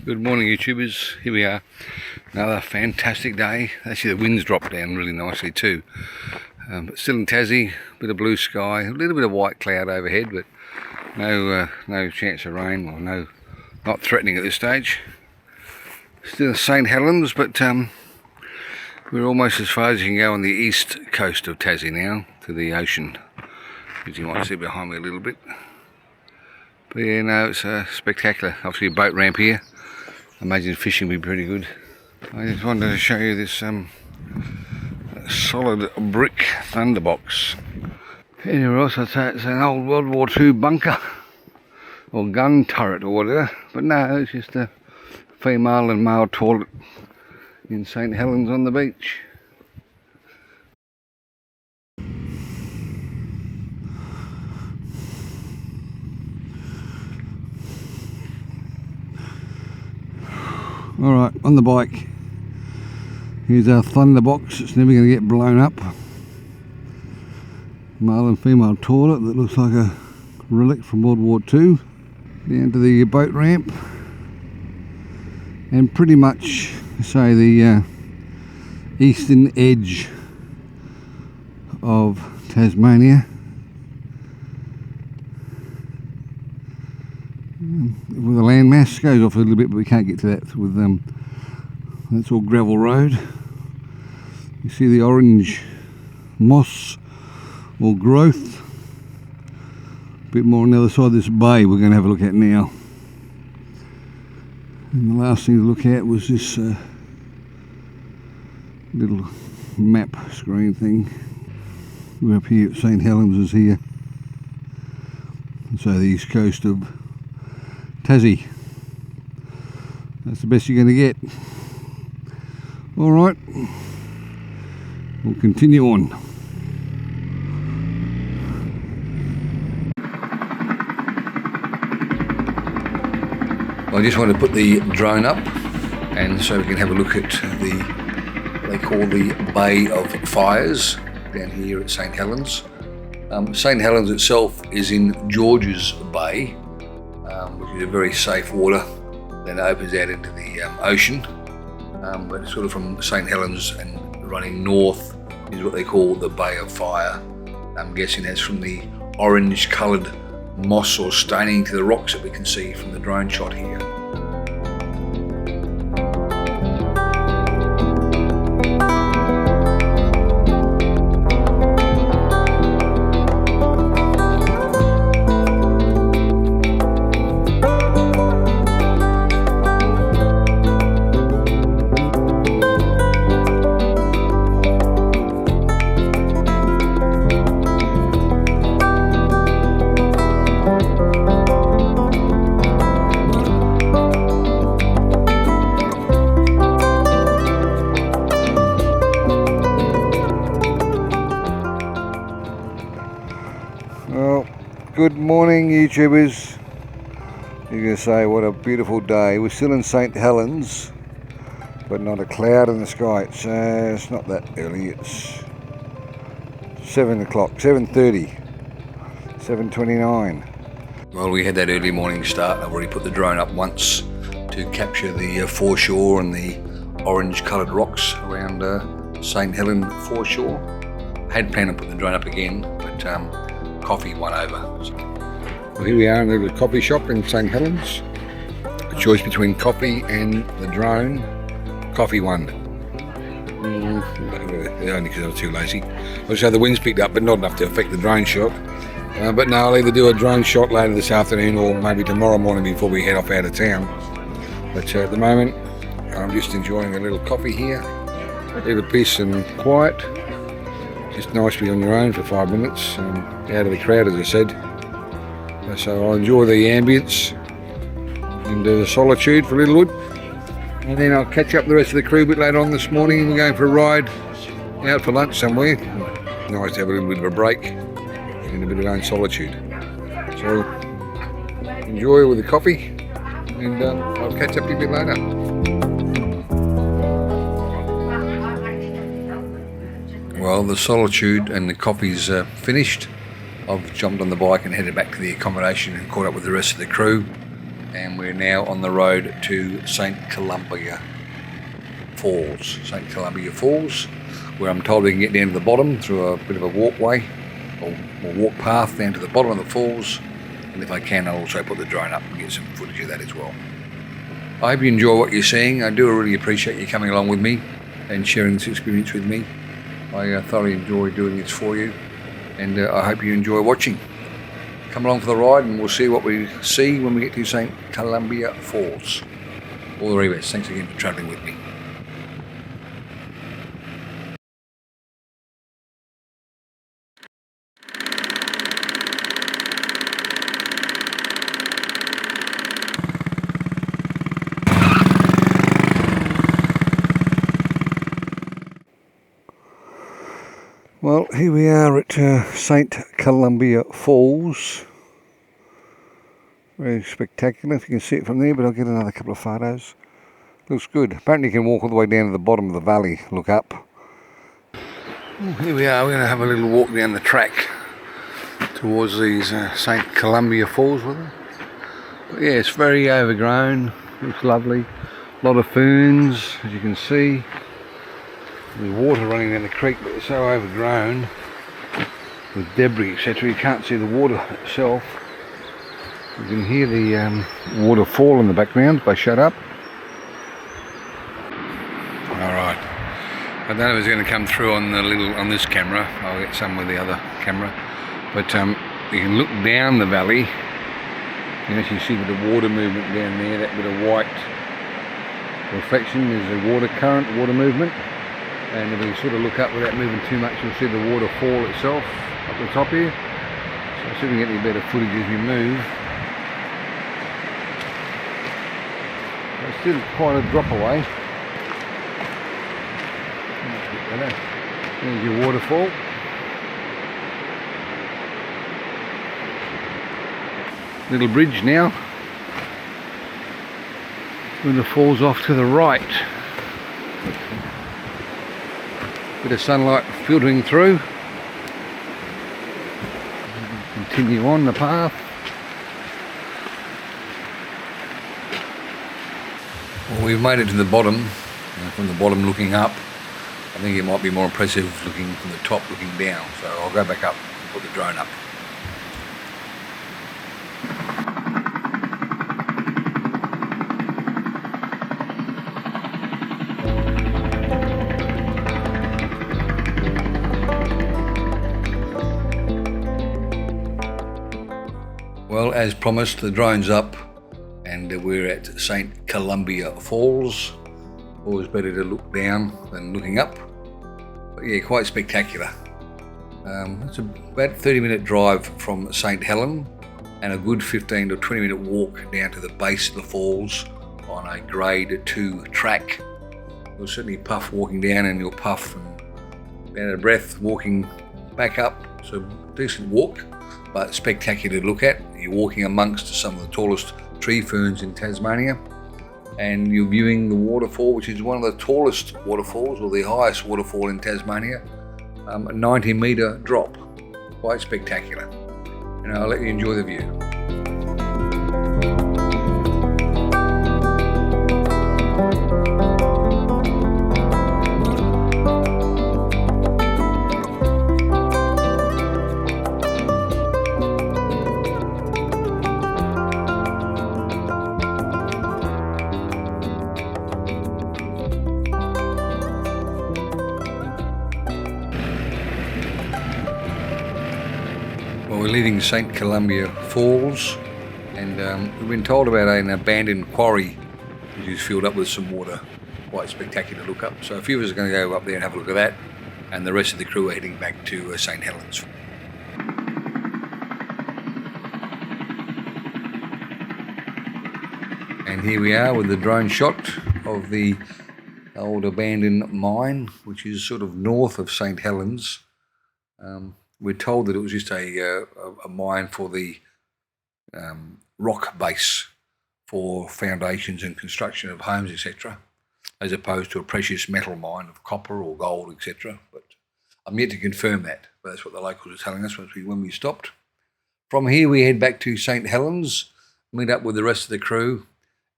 Good morning, YouTubers. Here we are, another fantastic day. Actually the wind's dropped down really nicely too, but still in Tassie, a bit of blue sky, a little bit of white cloud overhead, but no chance of rain, well, not threatening at this stage. Still Saint Helens, but we're almost as far as you can go on the east coast of Tassie now, to the ocean, as you might see behind me a little bit. But yeah, no, it's spectacular. Obviously a boat ramp here. I imagine fishing will be pretty good. I just wanted to show you this solid brick thunderbox. Anywhere else I'd say it's an old World War II bunker or gun turret or whatever, but no, it's just a female and male toilet in Saint Helens on the beach. Alright, on the bike, here's our thunderbox. It's never going to get blown up. Male and female toilet that looks like a relic from World War II. Down to the boat ramp. And pretty much, say, the eastern edge of Tasmania. With the landmass goes off a little bit, but we can't get to that with that's all gravel road. You see the orange moss or growth. A bit more on the other side of this bay we're going to have a look at now. And the last thing to look at was this little map screen thing. We're up here at Saint Helens is here. And so the east coast of Tassie. That's the best you're going to get. Alright, we'll continue on. I just want to put the drone up and so we can have a look at what they call the Bay of Fires down here at Saint Helens. Saint Helens itself is in George's Bay, which is a very safe water that opens out into the ocean, but sort of from Saint Helens and running north is what they call the Bay of Fire. I'm guessing that's from the orange coloured moss or staining to the rocks that we can see from the drone shot here. Well, good morning, YouTubers. You're going to say what a beautiful day. We're still in Saint Helens, but not a cloud in the sky. It's not that early. It's 7 o'clock, 7:30, 7:29. Well, we had that early morning start. I've already put the drone up once to capture the foreshore and the orange coloured rocks around Saint Helens foreshore. I had planned on putting the drone up again, but coffee won over. Well, here we are in a little coffee shop in Saint Helens. A choice between coffee and the drone. Coffee won. Only because I was too lazy. Also the wind's picked up, but not enough to affect the drone shot. But no, I'll either do a drone shot later this afternoon or maybe tomorrow morning before we head off out of town. But at the moment, I'm just enjoying a little coffee here. A little peace and quiet. Just nice to be on your own for 5 minutes, out of the crowd, as I said. So I'll enjoy the ambience and the solitude for a little bit. And then I'll catch up the rest of the crew a bit later on this morning. We're going for a ride out for lunch somewhere. Nice to have a little bit of a break and a bit of own solitude. So enjoy with the coffee, and I'll catch up with you a bit later. Well, the solitude and the coffee's finished. I've jumped on the bike and headed back to the accommodation and caught up with the rest of the crew. and we're now on the road to St Columbia Falls. St Columbia Falls, where I'm told we can get down to the bottom through a bit of a walkway or walk path down to the bottom of the falls, and if I can I'll also put the drone up and get some footage of that as well. I hope you enjoy what you're seeing. I do really appreciate you coming along with me and sharing this experience with me. I thoroughly enjoy doing this for you, and I hope you enjoy watching. Come along for the ride and we'll see what we see when we get to St Columbia Falls. All the very best. Thanks again for travelling with me. Well, here we are at St Columbia Falls. Very spectacular, if you can see it from there, but I'll get another couple of photos. Looks good. Apparently you can walk all the way down to the bottom of the valley, look up. Well, here we are, we're going to have a little walk down the track towards these St Columbia Falls with them. But yeah, it's very overgrown, looks lovely. A lot of ferns, as you can see. There's water running down the creek, but it's so overgrown with debris, etc. You can't see the water itself. You can hear the waterfall in the background if I shut up. Alright. I don't know if it's going to come through on this camera. I'll get some with the other camera. But you can look down the valley. You can actually see with the water movement down there, that bit of white reflection is the water current, water movement. And if you sort of look up without moving too much, you'll see the waterfall itself up the top here. So I'll see if we can get any better footage as we move. It's still quite a drop away. There's your waterfall. Little bridge now. And the falls off to the right. Bit of sunlight filtering through. Continue on the path. Well, we've made it to the bottom. From the bottom looking up, I think it might be more impressive looking from the top looking down. So I'll go back up and put the drone up. Well, as promised, the drone's up and we're at St Columbia Falls. Always better to look down than looking up. But yeah, quite spectacular. It's about a 30-minute drive from Saint Helens and a good 15 to 20-minute walk down to the base of the falls on a grade 2 track. You'll certainly puff walking down, and you'll puff and out of breath walking back up. So decent walk, but spectacular to look at. You're walking amongst some of the tallest tree ferns in Tasmania, and you're viewing the waterfall, which is one of the tallest waterfalls, or the highest waterfall in Tasmania, a 90-metre drop. Quite spectacular. And I'll let you enjoy the view. Well, we're leaving St Columbia Falls, and we've been told about an abandoned quarry which is filled up with some water. Quite spectacular to look up. So a few of us are going to go up there and have a look at that, and the rest of the crew are heading back to Saint Helens. And here we are with the drone shot of the old abandoned mine, which is sort of north of Saint Helens. We're told that it was just a mine for the rock base for foundations and construction of homes, etc., as opposed to a precious metal mine of copper or gold, etc. But I'm yet to confirm that, but that's what the locals are telling us when we stopped. From here we head back to Saint Helens, meet up with the rest of the crew,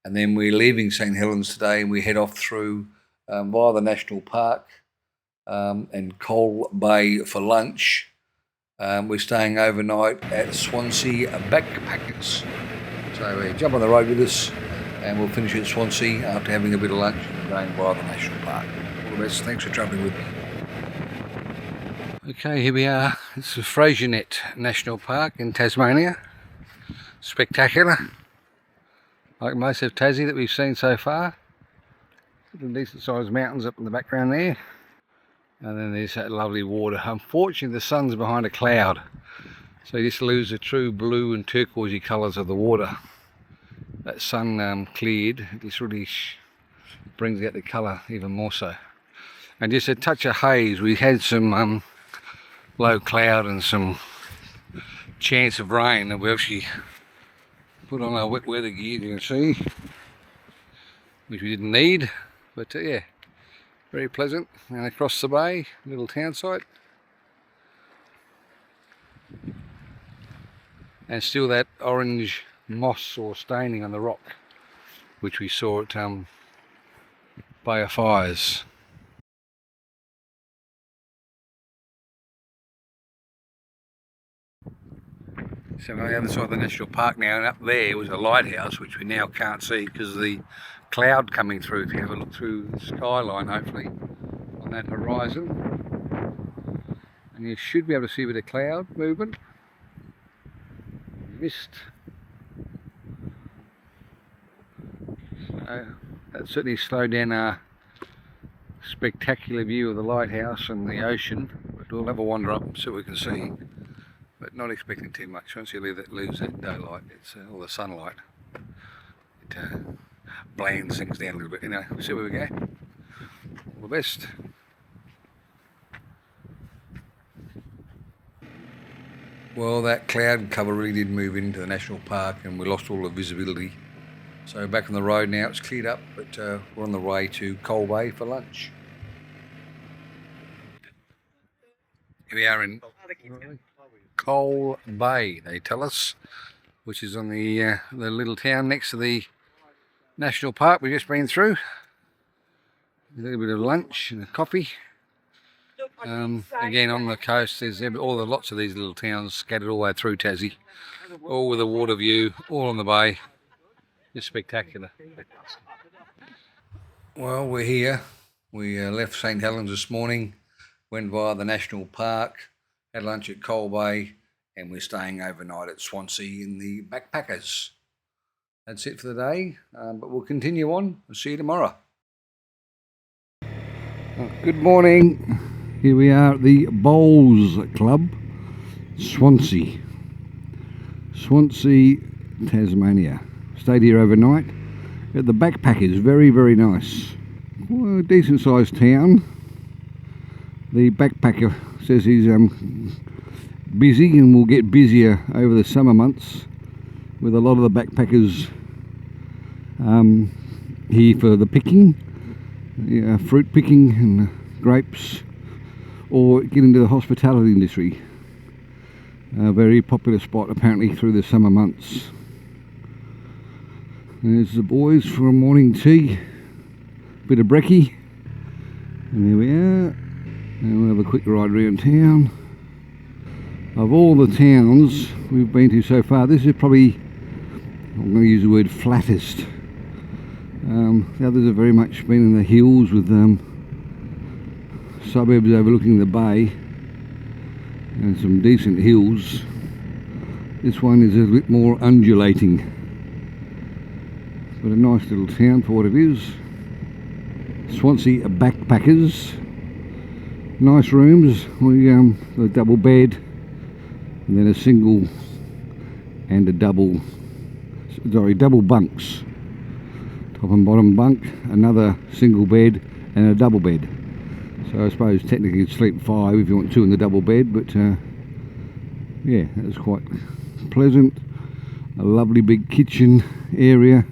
and then we're leaving St Helens today, and we head off through via the National Park and Coal Bay for lunch. We're staying overnight at Swansea Backpackers. So jump on the road with us, and we'll finish at Swansea after having a bit of lunch and going via the National Park. All the best. Thanks for travelling with me. Okay, here we are. It's the Freycinet National Park in Tasmania. Spectacular, like most of Tassie that we've seen so far. Some decent sized mountains up in the background there, and then there's that lovely water. Unfortunately the sun's behind a cloud, so you just lose the true blue and turquoisey colours of the water. That sun cleared, it just really brings out the colour even more so. And just a touch of haze. We had some low cloud and some chance of rain, and we actually put on our wet weather gear, you can see, which we didn't need, but yeah, very pleasant. And across the bay, little town site, and still that orange moss or staining on the rock, which we saw at Bay of Fires. So on the other side of the National Park now, and up there was a lighthouse, which we now can't see because of the cloud coming through. If you have a look through the skyline, hopefully, on that horizon, and you should be able to see a bit of cloud movement, mist. So that certainly slowed down our spectacular view of the lighthouse and the ocean, but we'll have a wander up and see what we can see. But not expecting too much. Once you lose that daylight, it's all the sunlight, it blands things down a little bit. Anyway, we'll see where we go. All the best. Well, that cloud cover really did move into the national park, and we lost all the visibility. So back on the road now, it's cleared up, but we're on the way to Coal Bay for lunch. Here we are in Coal Bay, they tell us, which is on the little town next to the national park we've just been through. A little bit of lunch and a coffee. Again, on the coast, there's lots of these little towns scattered all the way through Tassie, all with a water view, all on the bay. Just spectacular. Well, we're here. We left Saint Helens this morning, went via the national park, had lunch at Coal Bay, and we're staying overnight at Swansea in the Backpackers. That's it for the day, but we'll continue on. We'll see you tomorrow. Good morning. Here we are at the Bowls Club, Swansea, Tasmania. Stayed here overnight at the Backpackers. Very, very nice. Well, a decent sized town. The backpacker says he's busy and will get busier over the summer months, with a lot of the backpackers here for the picking, fruit picking and grapes, or get into the hospitality industry. A very popular spot apparently through the summer months. There's the boys for a morning tea, bit of brekkie, and there we are. And we'll have a quick ride around town. Of all the towns we've been to so far, this is probably, I'm going to use the word, flattest. The others have very much been in the hills with suburbs overlooking the bay and some decent hills. This one is a bit more undulating, but a nice little town for what it is. Swansea Backpackers. Nice rooms. We a double bed, and then a single and a double bunks, top and bottom bunk, another single bed and a double bed. So I suppose technically you'd sleep 5 if you want 2 in the double bed, but yeah, it was quite pleasant. A lovely big kitchen area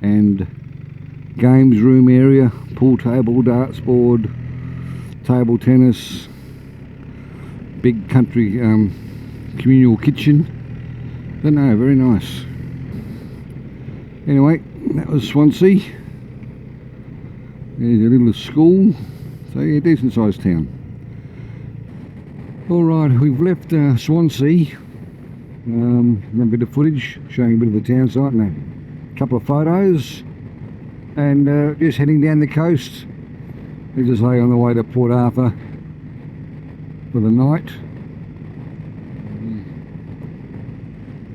and games room area, pool table, darts board, table tennis, big country communal kitchen. But no, very nice. Anyway, that was Swansea. There's a little school, so yeah, decent sized town. Alright, we've left Swansea. A bit of footage showing a bit of the town site and a couple of photos, and just heading down the coast, as I say, on the way to Port Arthur for the night.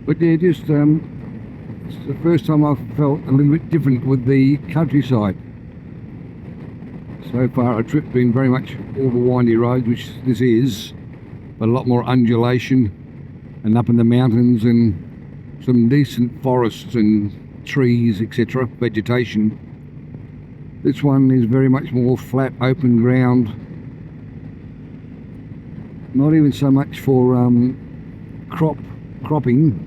But yeah, just it's the first time I've felt a little bit different with the countryside. So far our trip's been very much all the windy roads, which this is, but a lot more undulation and up in the mountains and some decent forests and trees, etc., vegetation. This one is very much more flat, open ground. Not even so much for cropping.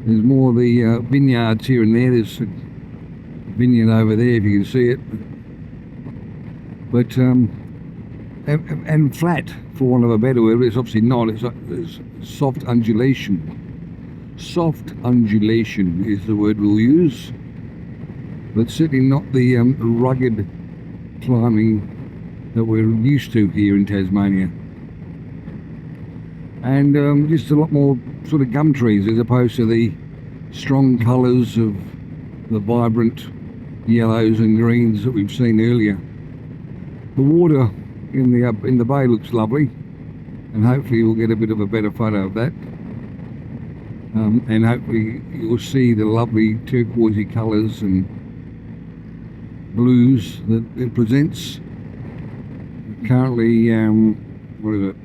There's more the vineyards here and there. There's a vineyard over there if you can see it. But and flat, for want of a better word, but it's obviously not. It's soft undulation. Soft undulation is the word we'll use, but certainly not the rugged climbing that we're used to here in Tasmania. And just a lot more sort of gum trees as opposed to the strong colours of the vibrant yellows and greens that we've seen earlier. The water in the bay looks lovely, and hopefully we'll get a bit of a better photo of that. And hopefully you'll see the lovely turquoisey colours and blues that it presents. Currently, what is it?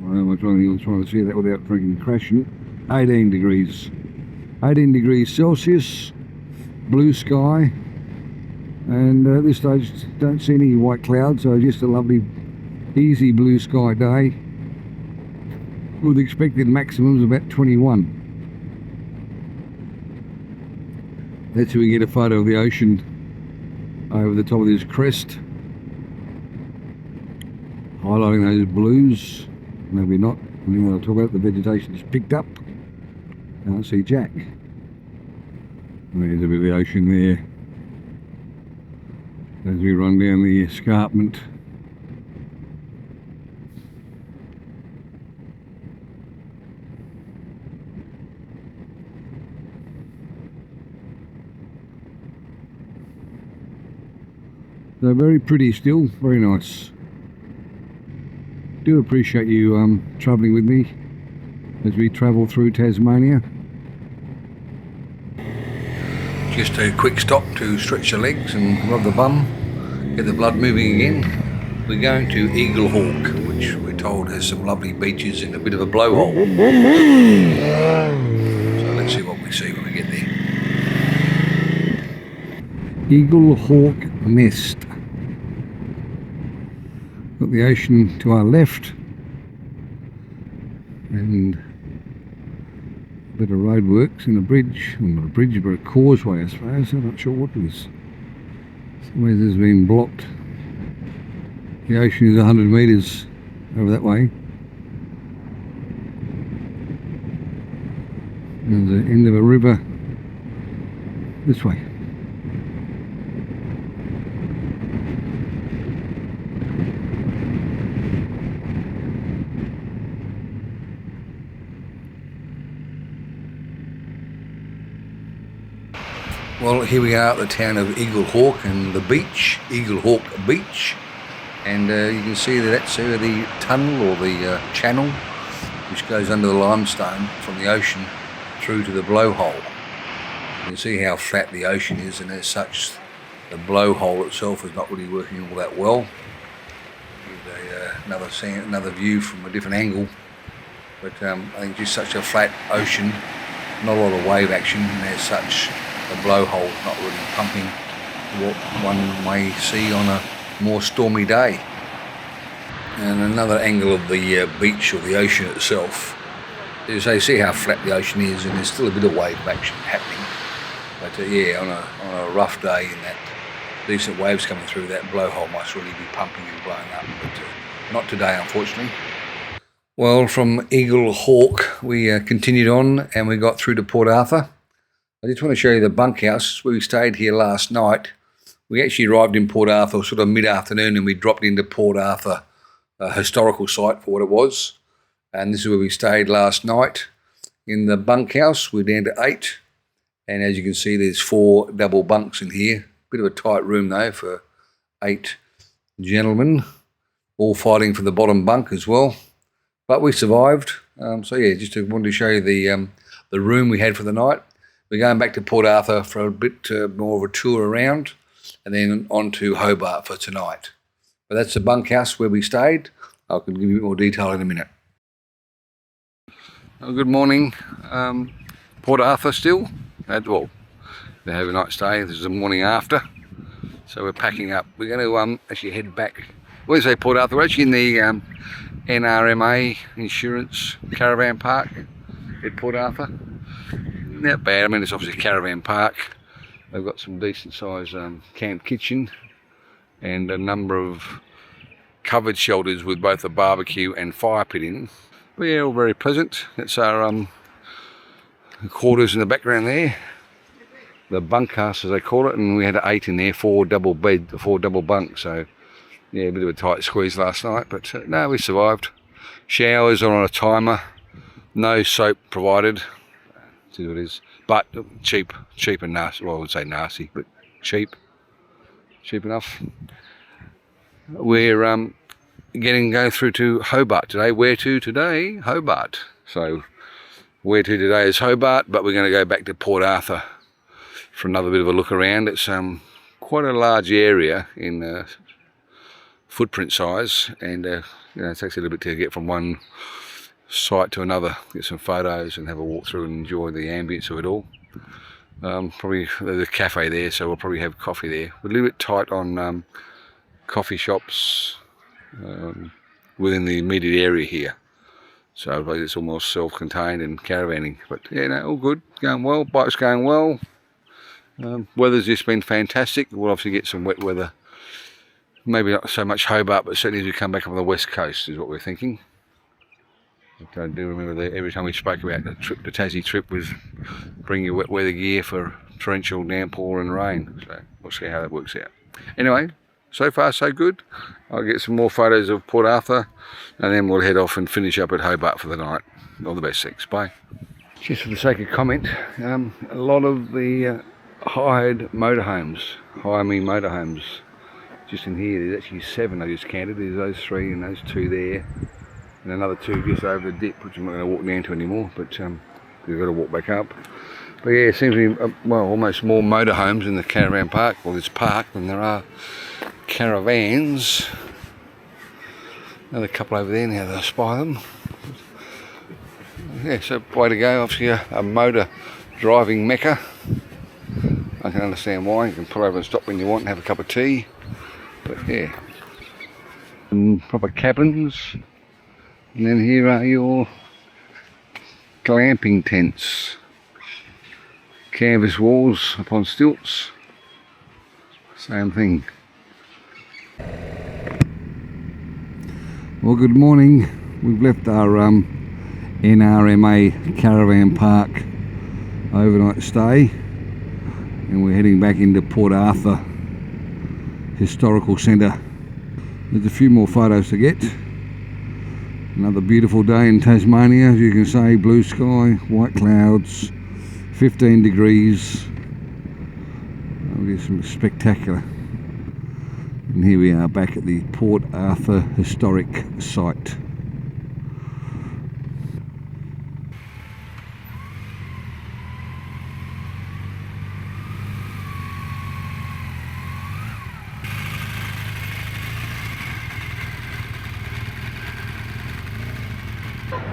I'm trying to see that without freaking crashing. 18 degrees. 18 degrees Celsius, blue sky, and at this stage don't see any white clouds, so just a lovely easy blue sky day with expected maximums about 21. That's where we get a photo of the ocean over the top of this crest, highlighting those blues. Maybe not. I mean, I'll talk about the vegetation is picked up. Can't see Jack. There's a bit of the ocean there as we run down the escarpment. They're very pretty still, very nice. Do appreciate you travelling with me as we travel through Tasmania. Just a quick stop to stretch the legs and rub the bum, get the blood moving again. We're going to Eagle Hawk, which we're told has some lovely beaches and a bit of a blowhole. So let's see what we see when we get there. Eagle Hawk Nest. Got the ocean to our left and a bit of roadworks and a bridge, well, not a bridge but a causeway I suppose, I'm not sure what it is. Somewhere there's been blocked. The ocean is 100 metres over that way. And the end of a river this way. Well, here we are at the town of Eagle Hawk and the beach, Eagle Hawk Beach, and you can see that that's the tunnel or the channel which goes under the limestone from the ocean through to the blowhole. You can see how flat the ocean is, and as such the blowhole itself is not really working all that well. Another view from a different angle, but I think just such a flat ocean, not a lot of wave action, and as such the blowhole is not really pumping what one may see on a more stormy day. And another angle of the beach or the ocean itself is they see how flat the ocean is, and there's still a bit of wave action happening. But yeah, on a rough day and that decent waves coming through, that blowhole must really be pumping and blowing up. But not today, unfortunately. Well, from Eagle Hawk, we continued on and we got through to Port Arthur. I just want to show you the bunkhouse where we stayed here last night. We actually arrived in Port Arthur sort of mid-afternoon and we dropped into Port Arthur, a historical site for what it was. And this is where we stayed last night. In the bunkhouse, we're down to 8. And as you can see, there's 4 double bunks in here. Bit of a tight room though for 8 gentlemen, all fighting for the bottom bunk as well. But we survived. So yeah, just wanted to show you the room we had for the night. We're going back to Port Arthur for a bit more of a tour around and then on to Hobart for tonight. But that's the bunkhouse where we stayed. I can give you a bit more detail in a minute. Well, good morning. Port Arthur still. Well, they have a night stay. This is the morning after. So we're packing up. We're going to actually head back. When we say Port Arthur, we're actually in the NRMA insurance caravan park at Port Arthur. Not bad. I mean, it's obviously a caravan park. They've got some decent sized camp kitchen and a number of covered shelters with both a barbecue and fire pit in. But yeah, all very pleasant. That's our quarters in the background there. The bunkhouse as they call it, and we had 8 in there, 4 double bunks. So yeah, a bit of a tight squeeze last night, but no, we survived. Showers are on a timer, no soap provided. See what it is, but cheap and nasty. Well, I would say nasty, but cheap enough. We're going through to Hobart today. Where to today? Hobart. So where to today is Hobart, but we're going to go back to Port Arthur for another bit of a look around. It's quite a large area in footprint size, and you know, it takes a little bit to get from one site to another, get some photos and have a walk through and enjoy the ambience of it all. Probably there's a cafe there, so we'll probably have coffee there. We're a little bit tight on coffee shops within the immediate area here, so I suppose it's almost self-contained and caravanning, but yeah, no, all good, going well, bike's going well. Weather's just been fantastic. We'll obviously get some wet weather, maybe not so much Hobart, but certainly as we come back up on the west coast is what we're thinking. I do remember that every time we spoke about the Tassie trip was bring your wet weather gear for torrential downpour and rain. So we'll see how that works out. Anyway, so far so good. I'll get some more photos of Port Arthur and then we'll head off and finish up at Hobart for the night. All the best, thanks, bye. Just for the sake of comment, a lot of the hired motorhomes, hire me motorhomes, just in here, there's actually 7 I just counted. There's those 3 and those 2 there. And another 2 just over the dip, which I'm not going to walk down to anymore, but we've got to walk back up. But yeah, it seems to be, well, almost more motorhomes in the caravan park, or this park, than there are caravans. Another couple over there now, I spy them. Yeah, so way to go, obviously a motor driving mecca. I can understand why. You can pull over and stop when you want and have a cup of tea. But yeah, some proper cabins. And then here are your glamping tents. Canvas walls upon stilts. Same thing. Well, good morning. We've left our NRMA caravan park overnight stay and we're heading back into Port Arthur Historical Centre. There's a few more photos to get. Another beautiful day in Tasmania, as you can see, blue sky, white clouds, 15 degrees. It's spectacular. And here we are back at the Port Arthur Historic Site.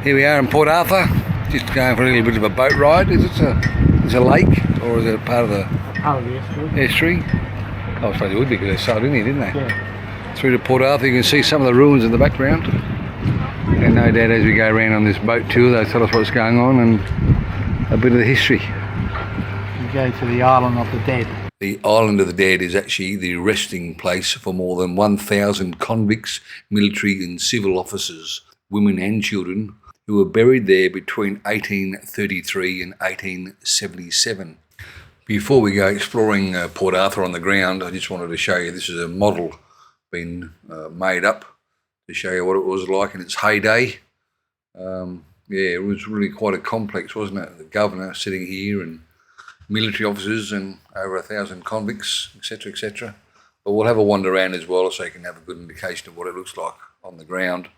Here we are in Port Arthur, just going for a little bit of a boat ride. Is it a lake, or is it part of the estuary? Oh, I suppose it would be because they sailed in here, didn't they? Yeah. Through to Port Arthur, you can see some of the ruins in the background. And no doubt as we go around on this boat tour, they'll tell us what's going on and a bit of the history. We go to the Island of the Dead. The Island of the Dead is actually the resting place for more than 1,000 convicts, military and civil officers women and children, who were buried there between 1833 and 1877. Before we go exploring Port Arthur on the ground, I just wanted to show you, this is a model been made up to show you what it was like in its heyday. Yeah, it was really quite a complex, wasn't it? The governor sitting here and military officers and over 1,000 convicts, etc., etc. But we'll have a wander around as well so you can have a good indication of what it looks like on the ground.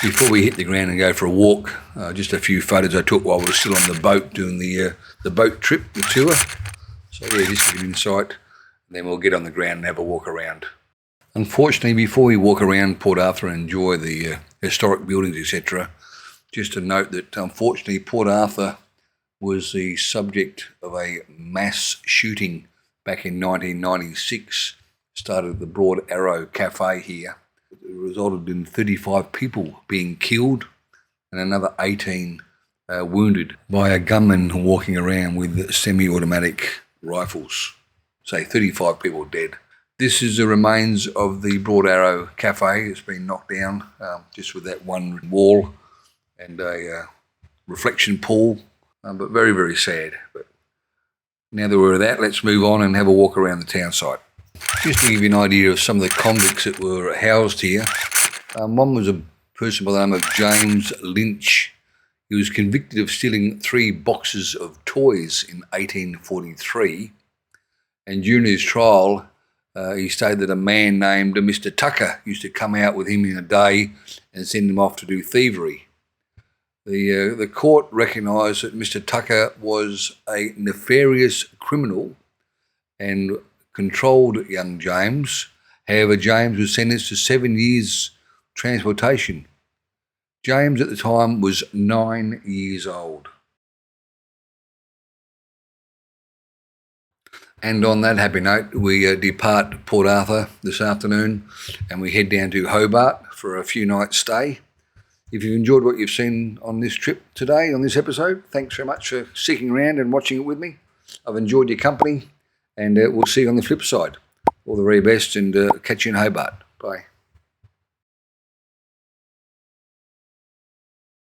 Before we hit the ground and go for a walk, just a few photos I took while we were still on the boat doing the boat trip, the tour. So yeah, just to get insight, and then we'll get on the ground and have a walk around. Unfortunately, before we walk around Port Arthur and enjoy the historic buildings, etc., just to note that unfortunately Port Arthur was the subject of a mass shooting back in 1996, started at the Broad Arrow Cafe here. It resulted in 35 people being killed and another 18 wounded by a gunman walking around with semi-automatic rifles. So 35 people dead. This is the remains of the Broad Arrow Cafe. It's been knocked down just with that one wall and a reflection pool, but very, very sad. But now that we're at that, let's move on and have a walk around the town site. Just to give you an idea of some of the convicts that were housed here, one was a person by the name of James Lynch. He was convicted of stealing 3 boxes of toys in 1843, and during his trial, he stated that a man named Mr. Tucker used to come out with him in a day and send him off to do thievery. The court recognised that Mr. Tucker was a nefarious criminal and controlled young James. However, James was sentenced to 7 years transportation. James at the time was 9 years old. And on that happy note, we depart Port Arthur this afternoon and we head down to Hobart for a few nights stay. If you've enjoyed what you've seen on this trip today, on this episode, thanks very much for sticking around and watching it with me. I've enjoyed your company, and we'll see you on the flip side. All the very best, and catch you in Hobart. Bye.